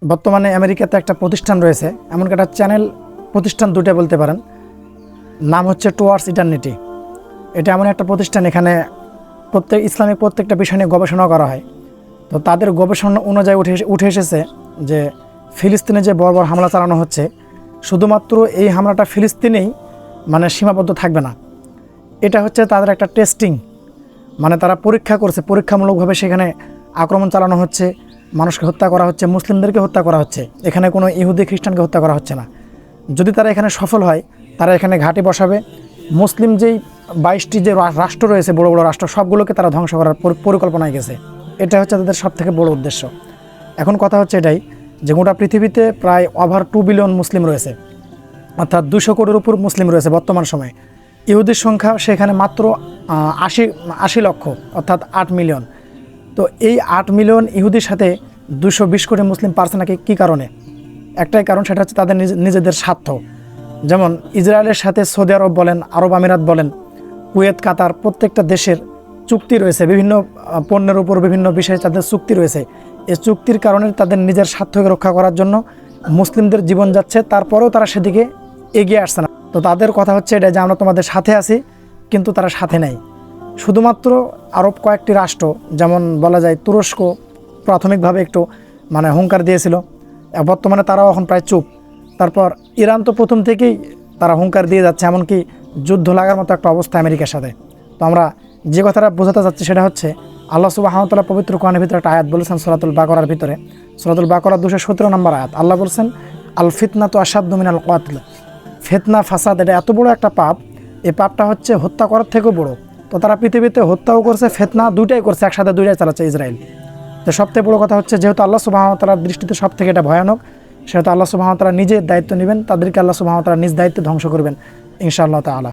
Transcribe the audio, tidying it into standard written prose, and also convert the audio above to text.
বর্তমানে আমেরিকাতে একটা প্রতিষ্ঠান রয়েছে, এমনকি একটা চ্যানেল প্রতিষ্ঠান দুটো বলতে পারেন, নাম হচ্ছে টুয়ার্ডস ইটারনিটি। এটা এমন একটা প্রতিষ্ঠান, এখানে ইসলামিক প্রত্যেকটা বিষয় নিয়ে গবেষণা করা হয়। তো তাদের গবেষণা অনুযায়ী উঠে এসেছে যে ফিলিস্তিনে যে বর্বর হামলা চালানো হচ্ছে, শুধুমাত্র এই হামলাটা ফিলিস্তিনেই মানে সীমাবদ্ধ থাকবে না। এটা হচ্ছে তাদের একটা টেস্টিং, মানে তারা পরীক্ষা করছে, পরীক্ষামূলকভাবে সেখানে আক্রমণ চালানো হচ্ছে, মানুষকে হত্যা করা হচ্ছে, মুসলিমদেরকে হত্যা করা হচ্ছে। এখানে কোনো ইহুদি খ্রিস্টানকে হত্যা করা হচ্ছে না। যদি তারা এখানে সফল হয়, তারা এখানে ঘাঁটি বসাবে, মুসলিম যেই 22টি যে রাষ্ট্র রয়েছে, বড় বড় রাষ্ট্র, সবগুলোকে তারা ধ্বংস করার পরিকল্পনায় গেছে। এটা হচ্ছে তাদের সবথেকে বড় উদ্দেশ্য। এখন কথা হচ্ছে এটাই যে গোটা পৃথিবীতে প্রায় ওভার 2 বিলিয়ন মুসলিম রয়েছে, অর্থাৎ 200 কোটির উপর মুসলিম রয়েছে বর্তমান সময়ে। ইহুদির সংখ্যা সেখানে মাত্র 80 লক্ষ, অর্থাৎ 8 মিলিয়ন। তো এই 8 মিলিয়ন ইহুদির সাথে 220 কোটি মুসলিম পারছে নাকি? কী কারণে? একটাই কারণ, সেটা হচ্ছে তাদের নিজেদের স্বার্থ। যেমন ইসরায়েলের সাথে সৌদি আরব বলেন, আরব আমিরাত বলেন, কুয়েত, কাতার, প্রত্যেকটা দেশের চুক্তি রয়েছে, বিভিন্ন পণ্যের উপর বিভিন্ন বিষয়ে তাদের চুক্তি রয়েছে। এই চুক্তির কারণে তাদের নিজের স্বার্থকে রক্ষা করার জন্য মুসলিমদের জীবন যাচ্ছে, তারপরেও তারা সেদিকে এগিয়ে আসছে না। তো তাদের কথা হচ্ছে এটা যে আমরা তোমাদের সাথে আছি, কিন্তু তারা সাথে নেই। শুধুমাত্র আরব কয়েকটি রাষ্ট্র, যেমন বলা যায় তুরস্ক প্রাথমিকভাবে একটু মানে হুঙ্কার দিয়েছিল, বর্তমানে তারাও এখন প্রায় চুপ। তারপর ইরান তো প্রথম থেকেই তারা হুঙ্কার দিয়ে যাচ্ছে, এমনকি যুদ্ধ লাগার মতো একটা অবস্থা আমেরিকার সাথে। তো আমরা যে কথাটা বোঝাতে চাচ্ছি সেটা হচ্ছে, আল্লাহ সুবহানাহু ওয়া তাআলা পবিত্র কোরআনের ভিতরে একটা আয়াত বলেছেন, সূরাতুল বাকারার ভিতরে, সূরাতুল বাকারা 217 নম্বর আয়াত। আল্লাহ বলছেন, আল ফিতনাতু আশাদ্দু মিনাল কতল। ফিতনা, ফাসাদ, এটা এত বড় একটা পাপ, এই পাপটা হচ্ছে হত্যা করার থেকেও বড়। তো তারা পৃথিবীতে হত্যাও করছে, ফিতনা দুইটাই করছে, একসাথে দুইটাই চালাচ্ছে ইসরায়েল। তো সবথেকে বড় কথা হচ্ছে, যেহেতু আল্লাহ সুবহানাহু ওয়া তাআলার দৃষ্টিতে সব থেকে এটা ভয়ানক, সেহেতু আল্লাহ সুবহানাহু ওয়া তাআলা নিজের দায়িত্ব নেবেন, তাদেরকে আল্লাহ সুবহানাহু ওয়া তাআলা নিজ দায়িত্বে ধ্বংস করবেন ইনশাআল্লাহ তাআলা।